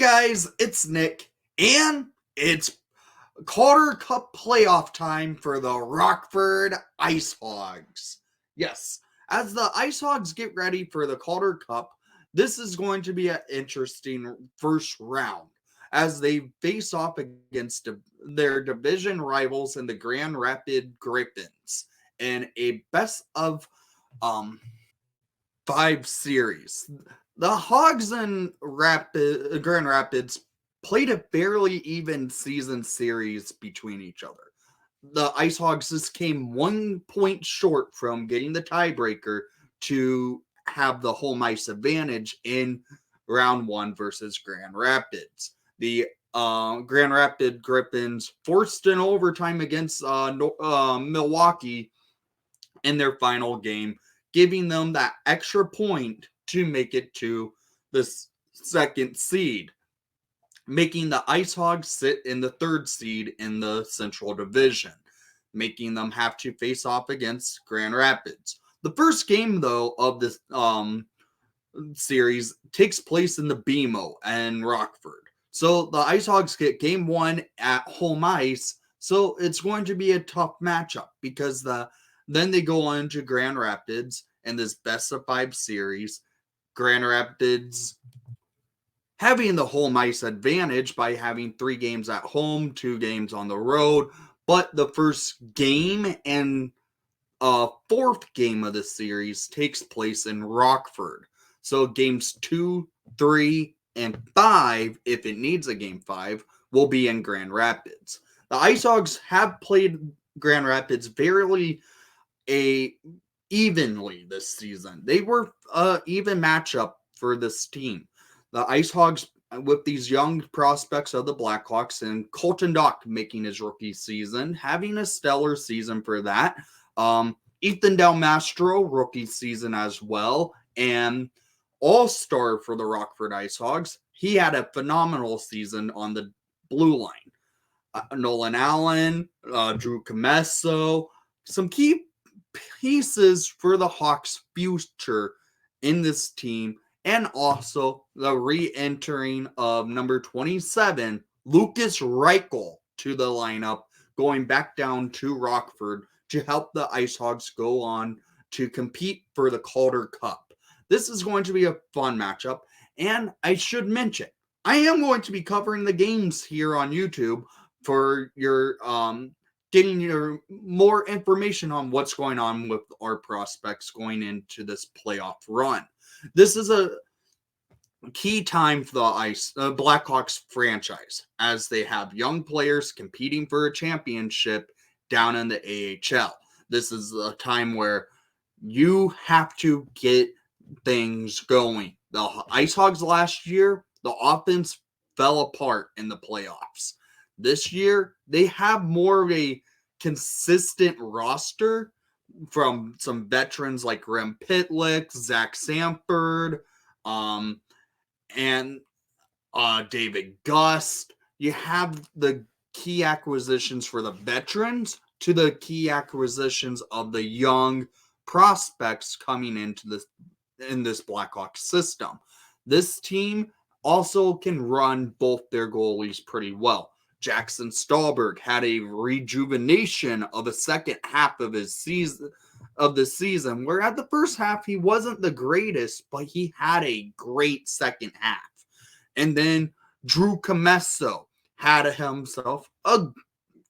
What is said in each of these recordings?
guys, it's Nick, and it's Calder Cup playoff time for the Rockford Icehogs. Yes, as the Icehogs get ready for the Calder Cup, this is going to be an interesting first round as they face off against their division rivals in the Grand Rapids Griffins in a best of um, 5 series. The Hogs and Grand Rapids played a fairly even season series between each other. The Ice Hogs just came 1 point short from getting the tiebreaker to have the home ice advantage in round 1 versus Grand Rapids. The Grand Rapids Griffins forced an overtime against Milwaukee in their final game, giving them that extra point to make it to the second seed, making the Ice Hogs sit in the 3rd seed in the Central Division, making them have to face off against Grand Rapids. The first game, though, of this series takes place in the BMO and Rockford. So the Ice Hogs get game 1 at home ice, so it's going to be a tough matchup because then they go on to Grand Rapids in this best of 5 series. Grand Rapids having the home ice advantage by having 3 games at home, 2 games on the road. But the first game and 4th game of the series takes place in Rockford. So games 2, 3, and 5, if it needs a game 5, will be in Grand Rapids. The Ice Hogs have played Grand Rapids fairly evenly this season. They were an even matchup for this team. The Ice Hogs, with these young prospects of the Blackhawks, and Colton Dach making his rookie season, having a stellar season for that. Mastro, rookie season as well, and all-star for the Rockford Ice Hogs. He had a phenomenal season on the blue line. Nollan Allen, Drew Commesso, some key pieces for the Hawks' future in this team, and also the re-entering of number 27, Lucas Reichel, to the lineup, going back down to Rockford to help the Ice Hogs go on to compete for the Calder Cup. This is going to be a fun matchup, and I should mention, I am going to be covering the games here on YouTube for your getting your more information on what's going on with our prospects going into this playoff run. This is a key time for the Blackhawks franchise, as they have young players competing for a championship down in the AHL. This is a time where you have to get things going. The Ice Hogs last year, the offense fell apart in the playoffs. This year, they have more of a consistent roster from some veterans like Rem Pitlick, Zach Sanford, and David Gust. You have the key acquisitions for the veterans to the key acquisitions of the young prospects coming into this Blackhawks system. This team also can run both their goalies pretty well. Jackson Stahlberg had a rejuvenation of the second half of the season, where at the first half he wasn't the greatest, but he had a great second half. And then Drew Commesso had himself a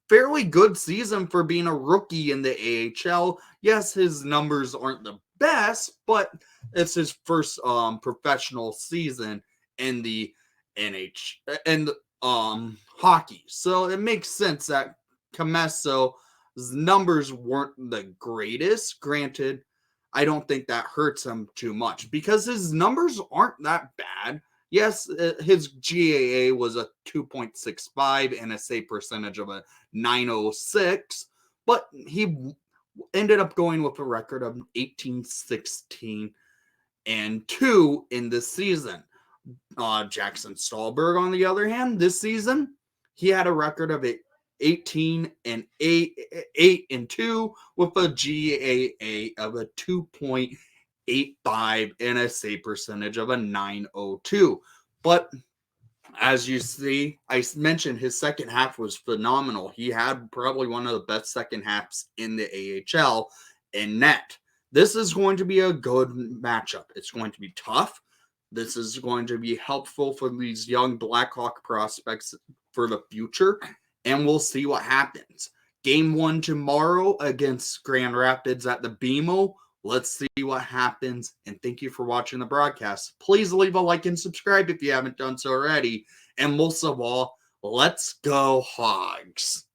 fairly good season for being a rookie in the AHL. Yes, his numbers aren't the best, but it's his first professional season in the hockey. So it makes sense that Comesso's numbers weren't the greatest. Granted, I don't think that hurts him too much because his numbers aren't that bad. Yes, his GAA was a 2.65 and a save percentage of a 906, but he ended up going with a record of 18-16 and 2 in this season. Jackson Stahlberg, on the other hand, this season, he had a record of 18 and 8 and 2 with a GAA of a 2.85 and a save percentage of a 902. But As you see, I mentioned his second half was phenomenal. He had probably one of the best second halves in the AHL in net. This is going to be a good matchup. It's going to be tough. This is going to be helpful for these young Blackhawk prospects for the future, and we'll see what happens. Game 1 tomorrow against Grand Rapids at the BMO. Let's see what happens. And thank you for watching the broadcast. Please leave a like and subscribe if you haven't done so already. And most of all, let's go Hogs.